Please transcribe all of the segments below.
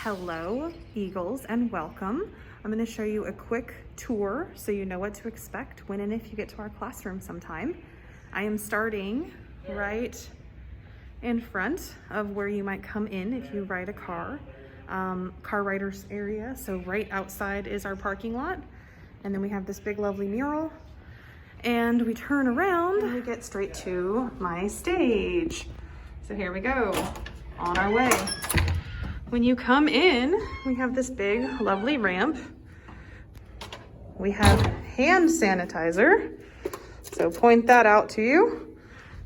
Hello, Eagles, and welcome. I'm going to show you a quick tour so you know what to expect when and if you get to our classroom sometime. I am starting right in front of where you might come in if you ride a car, car riders area. So right outside is our parking lot. And then we have this big lovely mural. And we turn around and we get straight to my stage. So here we go, on our way. When you come in, we have this big, lovely ramp. We have hand sanitizer. So point that out to you,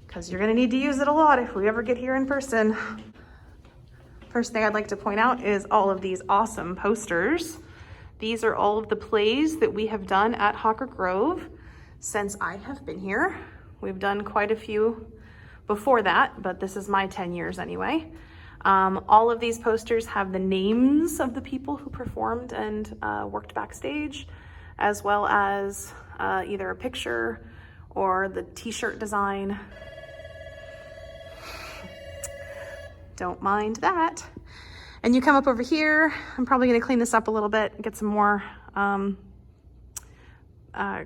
because you're gonna need to use it a lot if we ever get here in person. First thing I'd like to point out is all of these awesome posters. These are all of the plays that we have done at Hocker Grove since I have been here. We've done quite a few before that, but this is my 10 years anyway. All of these posters have the names of the people who performed and worked backstage, as well as either a picture or the t-shirt design. Don't mind that. And you come up over here. I'm probably gonna clean this up a little bit, get some more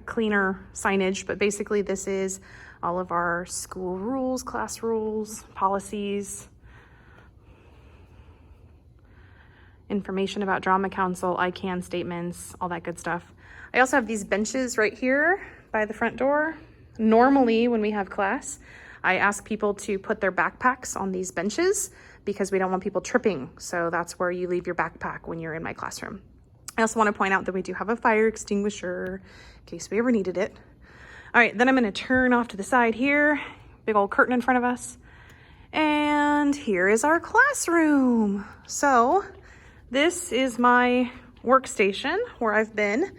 cleaner signage, but basically this is all of our school rules, class rules, policies, information about drama council, I can statements, all that good stuff. I also have these benches right here by the front door. Normally when we have class, I ask people to put their backpacks on these benches because we don't want people tripping. So that's where you leave your backpack when you're in my classroom. I also want to point out that we do have a fire extinguisher in case we ever needed it. All right, then I'm going to turn off to the side here. Big old curtain in front of us. And here is our classroom. So this is my workstation where I've been,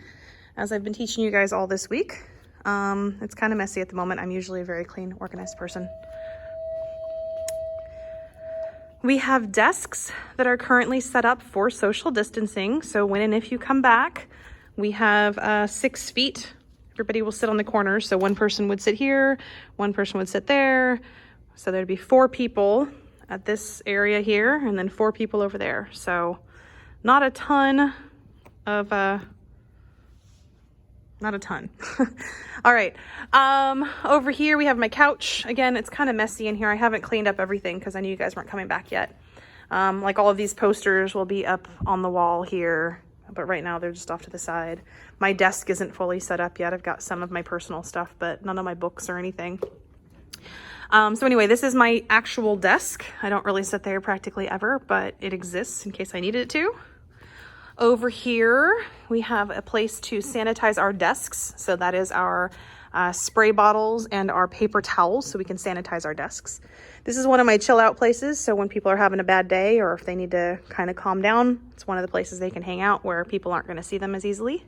as I've been teaching you guys all this week. It's kind of messy at the moment. I'm usually a very clean, organized person. We have desks that are currently set up for social distancing. So when and if you come back, we have 6 feet. Everybody will sit on the corners. So one person would sit here, one person would sit there. So there'd be 4 people at this area here and then 4 people over there. So not a ton of, not a ton. All right, over here we have my couch. Again, it's kind of messy in here. I haven't cleaned up everything because I knew you guys weren't coming back yet. Like all of these posters will be up on the wall here, but right now they're just off to the side. My desk isn't fully set up yet. I've got some of my personal stuff, but none of my books or anything. So anyway, this is my actual desk. I don't really sit there practically ever, but it exists in case I needed it to. Over here, we have a place to sanitize our desks. So that is our spray bottles and our paper towels so we can sanitize our desks. This is one of my chill out places. So when people are having a bad day or if they need to kind of calm down, it's one of the places they can hang out where people aren't going to see them as easily.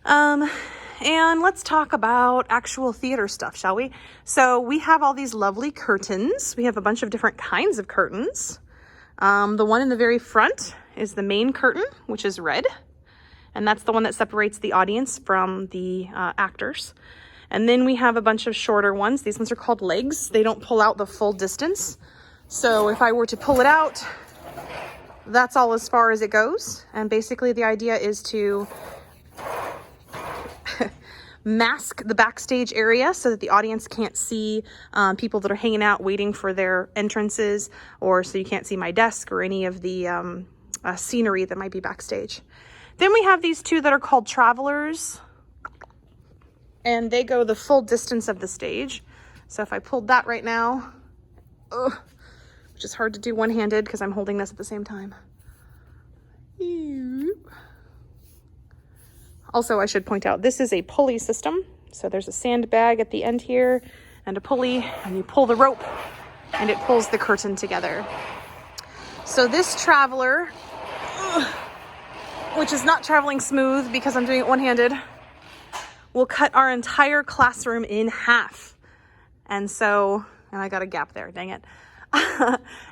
And let's talk about actual theater stuff, shall we? So we have all these lovely curtains. We have a bunch of different kinds of curtains. The one in the very front is the main curtain, which is red. And that's the one that separates the audience from the actors. And then we have a bunch of shorter ones. These ones are called legs. They don't pull out the full distance. So if I were to pull it out, that's all as far as it goes. And basically the idea is to mask the backstage area so that the audience can't see people that are hanging out waiting for their entrances, or so you can't see my desk or any of the scenery that might be backstage. Then we have these 2 that are called travelers, and they go the full distance of the stage. So if I pulled that right now, which is hard to do one-handed because I'm holding this at the same time. Also, I should point out, this is a pulley system. So there's a sandbag at the end here and a pulley, and you pull the rope and it pulls the curtain together. So this traveler, which is not traveling smooth because I'm doing it one-handed, will cut our entire classroom in half. And I got a gap there, dang it.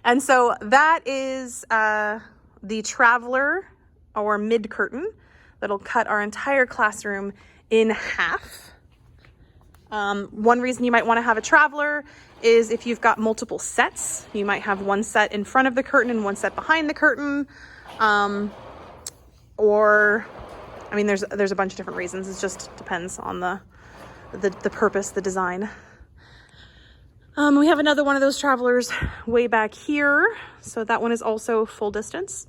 And so that is the traveler or mid curtain that'll cut our entire classroom in half. One reason you might want to have a traveler is if you've got multiple sets. You might have one set in front of the curtain and one set behind the curtain. Or, I mean, there's a bunch of different reasons. It just depends on the purpose, the design. We have another one of those travelers way back here. So that one is also full distance.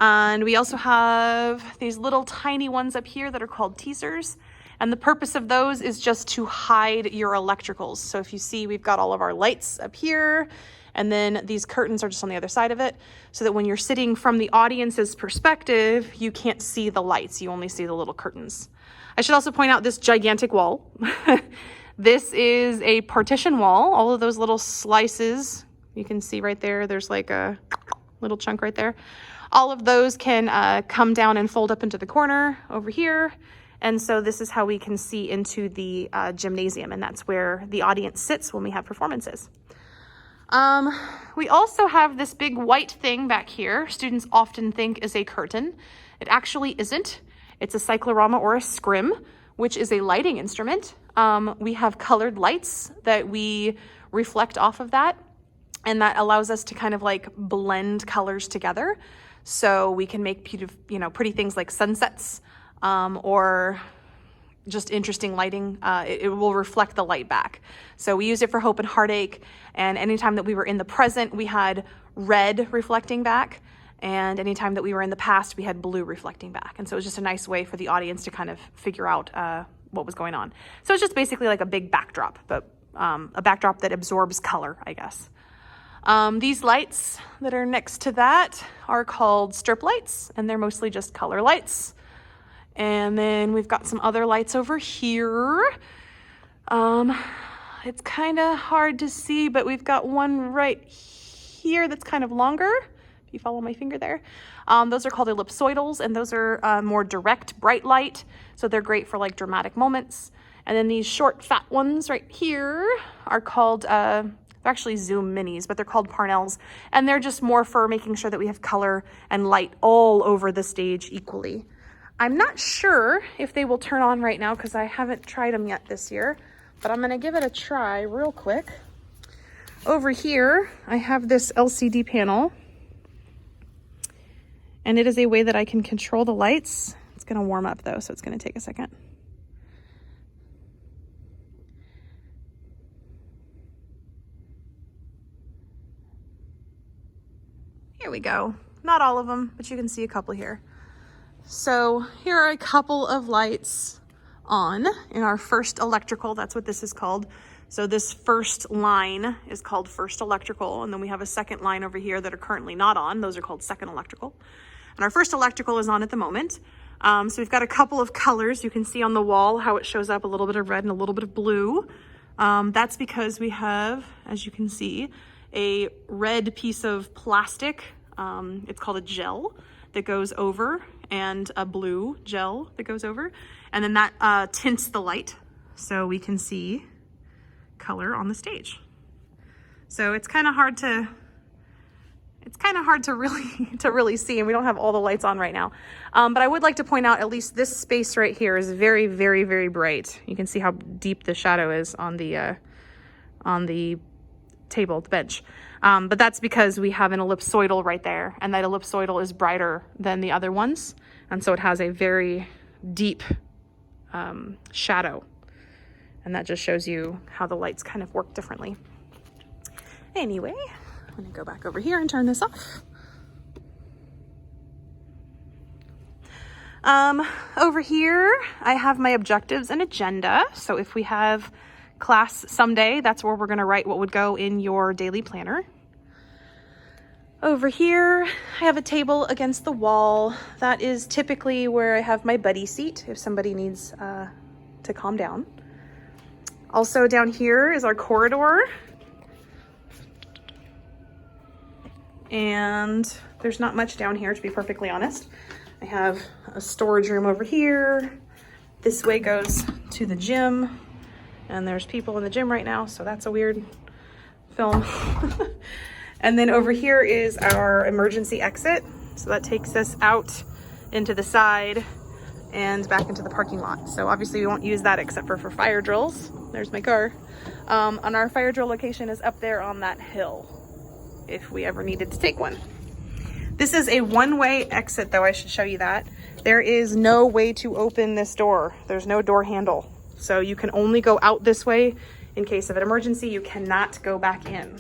And we also have these little tiny ones up here that are called teasers. And the purpose of those is just to hide your electricals. So if you see, we've got all of our lights up here, and then these curtains are just on the other side of it, so that when you're sitting from the audience's perspective, you can't see the lights, you only see the little curtains. I should also point out this gigantic wall. This is a partition wall. All of those little slices, you can see right there, there's like a little chunk right there. All of those can come down and fold up into the corner over here. And so this is how we can see into the gymnasium, and that's where the audience sits when we have performances. We also have this big white thing back here. Students often think is a curtain. It actually isn't. It's a cyclorama or a scrim, which is a lighting instrument. We have colored lights that we reflect off of that, and that allows us to kind of like blend colors together. So we can make pretty things like sunsets, or just interesting lighting. It will reflect the light back. So we use it for hope and heartache. And anytime that we were in the present, we had red reflecting back. And anytime that we were in the past, we had blue reflecting back. And so it was just a nice way for the audience to kind of figure out what was going on. So it's just basically like a big backdrop, but a backdrop that absorbs color, I guess. These lights that are next to that are called strip lights, and they're mostly just color lights. And then we've got some other lights over here. It's kind of hard to see, but we've got one right here that's kind of longer. If you follow my finger there. Those are called ellipsoidals, and those are more direct, bright light. So they're great for like dramatic moments. And then these short, fat ones right here are called, they're actually Zoom minis, but they're called Parnells. And they're just more for making sure that we have color and light all over the stage equally. I'm not sure if they will turn on right now because I haven't tried them yet this year, but I'm going to give it a try real quick. Over here, I have this LCD panel, and it is a way that I can control the lights. It's going to warm up though, so it's going to take a second. Here we go. Not all of them, but you can see a couple here. So here are a couple of lights on in our first electrical. That's what this is called. So this first line is called first electrical. And then we have a second line over here that are currently not on. Those are called second electrical. And our first electrical is on at the moment. So we've got a couple of colors. You can see on the wall how it shows up, a little bit of red and a little bit of blue. That's because we have, as you can see, a red piece of plastic. It's called a gel that goes over, and a blue gel that goes over. And then that tints the light so we can see color on the stage. So it's kind of hard to really see, and we don't have all the lights on right now. But I would like to point out at least this space right here is very, very, very bright. You can see how deep the shadow is on the table, the bench. But that's because we have an ellipsoidal right there, and that ellipsoidal is brighter than the other ones. And so it has a very deep shadow. And that just shows you how the lights kind of work differently. Anyway, I'm gonna go back over here and turn this off. Over here, I have my objectives and agenda. So if we have class someday, that's where we're gonna write what would go in your daily planner. Over here, I have a table against the wall. That is typically where I have my buddy seat if somebody needs to calm down. Also down here is our corridor. And there's not much down here, to be perfectly honest. I have a storage room over here. This way goes to the gym. And there's people in the gym right now, so that's a weird film. And then over here is our emergency exit. So that takes us out into the side and back into the parking lot. So obviously we won't use that except for fire drills. There's my car. And our fire drill location is up there on that hill if we ever needed to take one. This is a one-way exit though, I should show you that. There is no way to open this door. There's no door handle. So you can only go out this way in case of an emergency. You cannot go back in.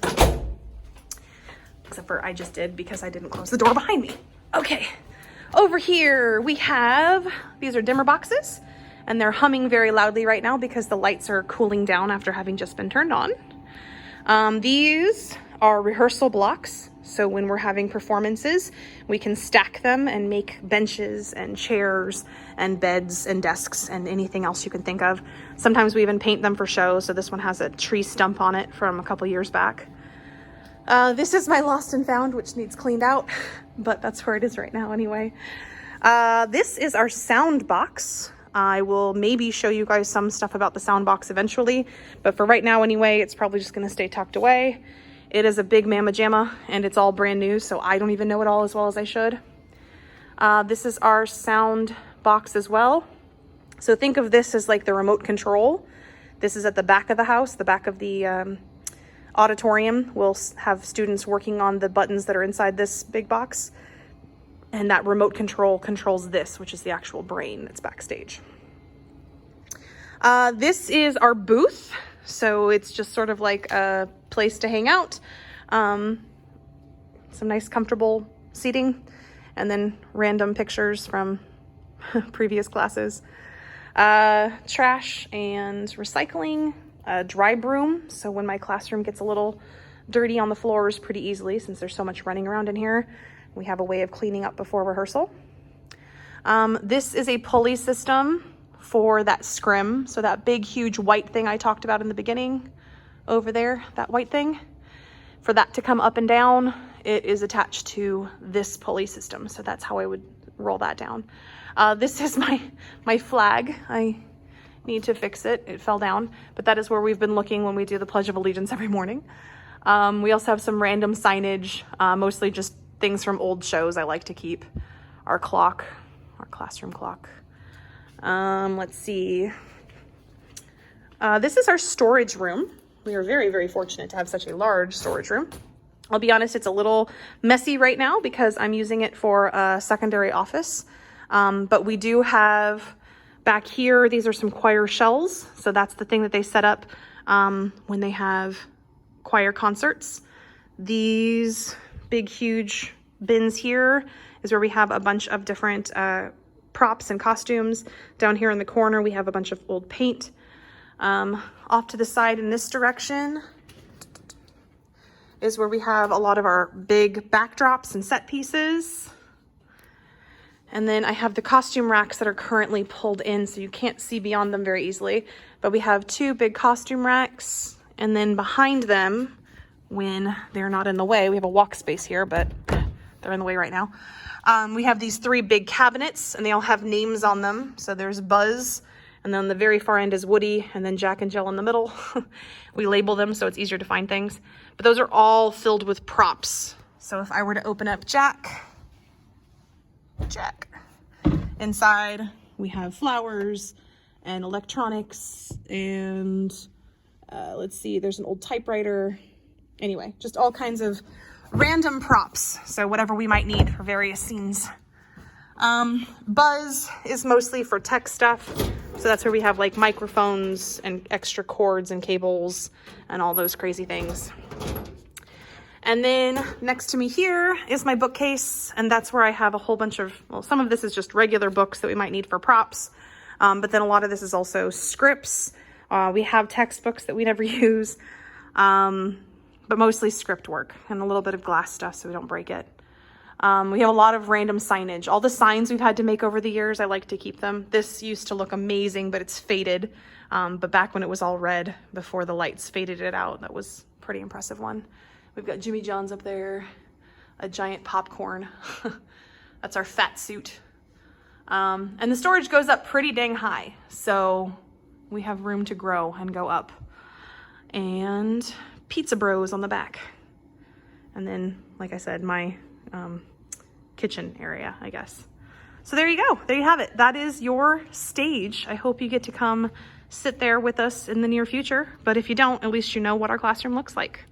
Except for I just did because I didn't close the door behind me. Okay, over here we have, these are dimmer boxes and they're humming very loudly right now because the lights are cooling down after having just been turned on. These are rehearsal blocks. So when we're having performances, we can stack them and make benches and chairs and beds and desks and anything else you can think of. Sometimes we even paint them for show. So this one has a tree stump on it from a couple years back. This is my lost and found, which needs cleaned out, but that's where it is right now anyway. This is our sound box. I will maybe show you guys some stuff about the sound box eventually, but for right now anyway, it's probably just gonna stay tucked away. It is a big mamma jamma and it's all brand new, so I don't even know it all as well as I should. This is our sound box as well. So think of this as like the remote control. This is at the back of the house, the back of the auditorium. We'll have students working on the buttons that are inside this big box. And that remote control controls this, which is the actual brain that's backstage. This is our booth. So it's just sort of like a place to hang out. Some nice comfortable seating and then random pictures from previous classes. Trash and recycling, dry broom. So when my classroom gets a little dirty on the floors pretty easily, since there's so much running around in here, we have a way of cleaning up before rehearsal. This is a pulley system for that scrim. So that big, huge white thing I talked about in the beginning over there, that white thing, for that to come up and down, it is attached to this pulley system. So that's how I would roll that down. This is my flag. I need to fix it. It fell down, but that is where we've been looking when we do the Pledge of Allegiance every morning. We also have some random signage, mostly just things from old shows I like to keep. Our clock, our classroom clock. Let's see. This is our storage room. We are very, very fortunate to have such a large storage room. I'll be honest, it's a little messy right now because I'm using it for a secondary office. But we do have back here, these are some choir shells. So that's the thing that they set up when they have choir concerts. These big, huge bins here is where we have a bunch of different props and costumes. Down here in the corner, we have a bunch of old paint. Off to the side in this direction is where we have a lot of our big backdrops and set pieces. And then I have the costume racks that are currently pulled in, so you can't see beyond them very easily. But we have two big costume racks, and then behind them, when they're not in the way, we have a walk space here, but they're in the way right now. We have these three big cabinets, and they all have names on them. So there's Buzz, and then on the very far end is Woody, and then Jack and Jill in the middle. We label them so it's easier to find things. But those are all filled with props. So if I were to open up Jack, inside we have flowers and electronics and let's see, there's an old typewriter. Anyway, just all kinds of random props. So whatever we might need for various scenes. Buzz is mostly for tech stuff. So that's where we have like microphones and extra cords and cables and all those crazy things. And then next to me here is my bookcase, and that's where I have a whole bunch of, well, some of this is just regular books that we might need for props, but then a lot of this is also scripts. We have textbooks that we never use, but mostly script work and a little bit of glass stuff so we don't break it. We have a lot of random signage. All the signs we've had to make over the years, I like to keep them. This used to look amazing, but it's faded. But back when it was all red, before the lights faded it out, that was a pretty impressive one. We've got Jimmy John's up there, a giant popcorn. That's our fat suit. And the storage goes up pretty dang high. So we have room to grow and go up. And Pizza Bros on the back. And then, like I said, my kitchen area, I guess. So there you go. There you have it. That is your stage. I hope you get to come sit there with us in the near future. But if you don't, at least you know what our classroom looks like.